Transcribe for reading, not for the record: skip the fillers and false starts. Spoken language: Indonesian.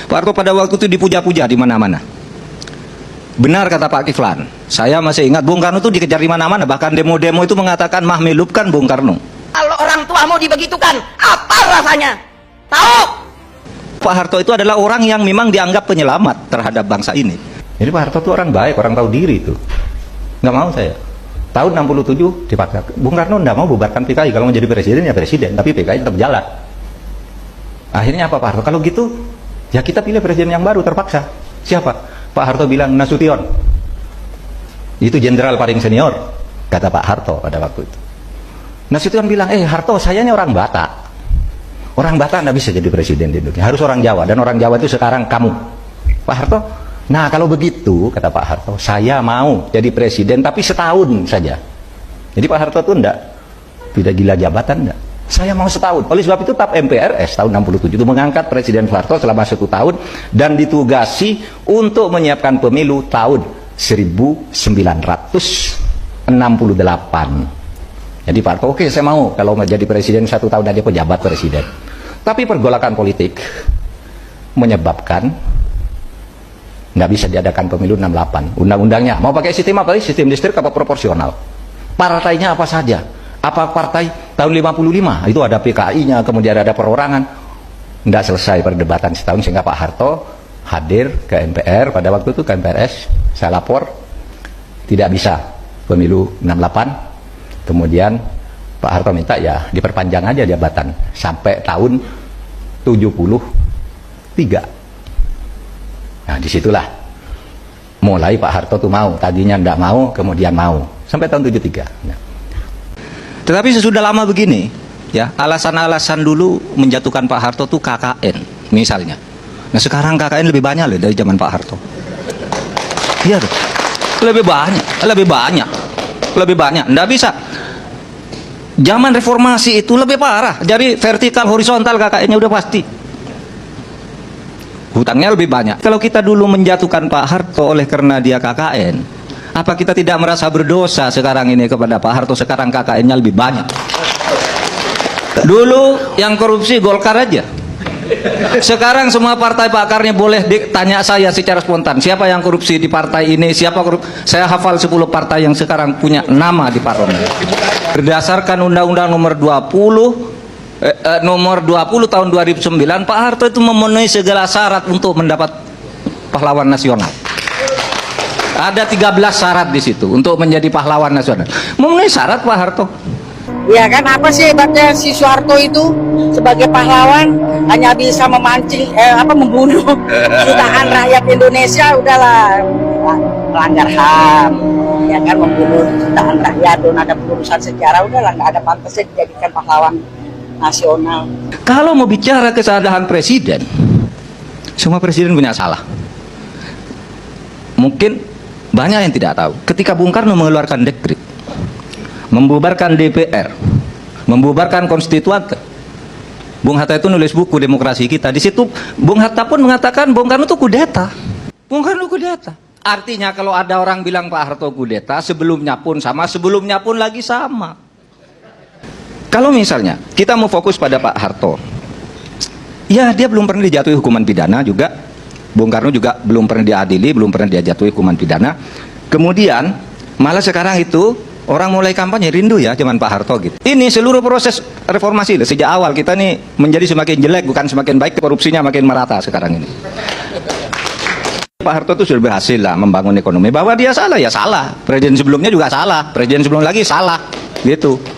Pak Harto pada waktu itu dipuja-puja di mana-mana. Benar kata Pak Kiflan, saya masih ingat Bung Karno itu dikejar di mana-mana, bahkan demo-demo itu mengatakan mahmilupkan Bung Karno. Kalau orang tuamu dibegitukan, apa rasanya? Tahu? Pak Harto itu adalah orang yang memang dianggap penyelamat terhadap bangsa ini. Jadi Pak Harto itu orang baik, orang tahu diri itu. Nggak mau saya. Tahun 67 dipaksa. Bung Karno nggak mau bubarkan PKI, kalau mau jadi presiden ya presiden, tapi PKI tetap jalan. Akhirnya apa Pak Harto? Kalau gitu, ya kita pilih presiden yang baru terpaksa. Siapa? Pak Harto bilang Nasution. Itu jenderal paling senior, kata Pak Harto pada waktu itu. Nasution bilang, Harto, saya ini orang Batak. Orang Batak nggak bisa jadi presiden di Indonesia, harus orang Jawa, dan orang Jawa itu sekarang kamu. Pak Harto, nah kalau begitu, kata Pak Harto, saya mau jadi presiden, tapi setahun saja. Jadi Pak Harto itu tidak gila jabatan, enggak. Saya mau setahun. Oleh sebab itu TAP MPRS tahun 67 itu mengangkat Presiden Soeharto selama 1 tahun dan ditugasi untuk menyiapkan pemilu tahun 1968. Jadi Pak Harto, oke, saya mau kalau menjadi presiden 1 tahun aja pejabat presiden. Tapi pergolakan politik menyebabkan nggak bisa diadakan pemilu 68. Undang-undangnya mau pakai sistem apa? Sistem distrik apa proporsional? Partainya apa saja? Apa partai tahun 55? Itu ada PKI-nya, kemudian ada perorangan. Nggak selesai perdebatan setahun sehingga Pak Harto hadir ke MPR pada waktu itu, ke MPRS. Saya lapor, tidak bisa pemilu 68. Kemudian Pak Harto minta ya diperpanjang aja jabatan sampai tahun 73. Nah disitulah mulai Pak Harto tuh mau, tadinya nggak mau, kemudian mau sampai tahun 73. Nah. Tetapi sesudah lama begini, ya alasan-alasan dulu menjatuhkan Pak Harto tuh KKN misalnya. Nah sekarang KKN lebih banyak loh dari zaman Pak Harto. Iya tuh, lebih banyak. Nggak bisa. Zaman reformasi itu lebih parah. Jadi vertikal horizontal KKN-nya udah pasti. Hutangnya lebih banyak. Kalau kita dulu menjatuhkan Pak Harto oleh karena dia KKN, apa kita tidak merasa berdosa sekarang ini kepada Pak Harto? Sekarang KKN-nya lebih banyak. Dulu yang korupsi Golkar aja. Sekarang semua partai pakarnya boleh tanya saya secara spontan, siapa yang korupsi di partai ini, siapa korupsi. Saya hafal 10 partai yang sekarang punya nama di parlemen. Berdasarkan Undang-Undang nomor 20 tahun 2009, Pak Harto itu memenuhi segala syarat untuk mendapat pahlawan nasional. Ada 13 syarat di situ untuk menjadi pahlawan nasional. Memenuhi syarat Pak Harto. Ya kan, apa sih hebatnya si Soeharto itu sebagai pahlawan hanya bisa memancing, membunuh jutaan rakyat Indonesia, udahlah melanggar HAM, ya kan, membunuh jutaan rakyat, dan ada perusahaan sejarah, udahlah nggak ada pantasnya dijadikan pahlawan nasional. Kalau mau bicara kesalahan presiden, semua presiden punya salah. Mungkin banyak yang tidak tahu. Ketika Bung Karno mengeluarkan dekret, membubarkan DPR, membubarkan konstituante, Bung Hatta itu nulis buku Demokrasi Kita. Di situ Bung Hatta pun mengatakan Bung Karno itu kudeta. Bung Karno kudeta. Artinya kalau ada orang bilang Pak Harto kudeta, sebelumnya pun sama, sebelumnya pun lagi sama. Kalau misalnya kita mau fokus pada Pak Harto, ya dia belum pernah dijatuhi hukuman pidana juga. Bung Karno juga belum pernah diadili, belum pernah dijatuhi hukuman pidana. Kemudian malah sekarang itu orang mulai kampanye rindu ya zaman Pak Harto gitu. Ini seluruh proses reformasi sejak awal kita nih menjadi semakin jelek bukan semakin baik, korupsinya makin merata sekarang ini. Pak Harto itu sudah berhasil lah membangun ekonomi. Bahwa dia salah ya salah. Presiden sebelumnya juga salah, presiden sebelum lagi salah gitu.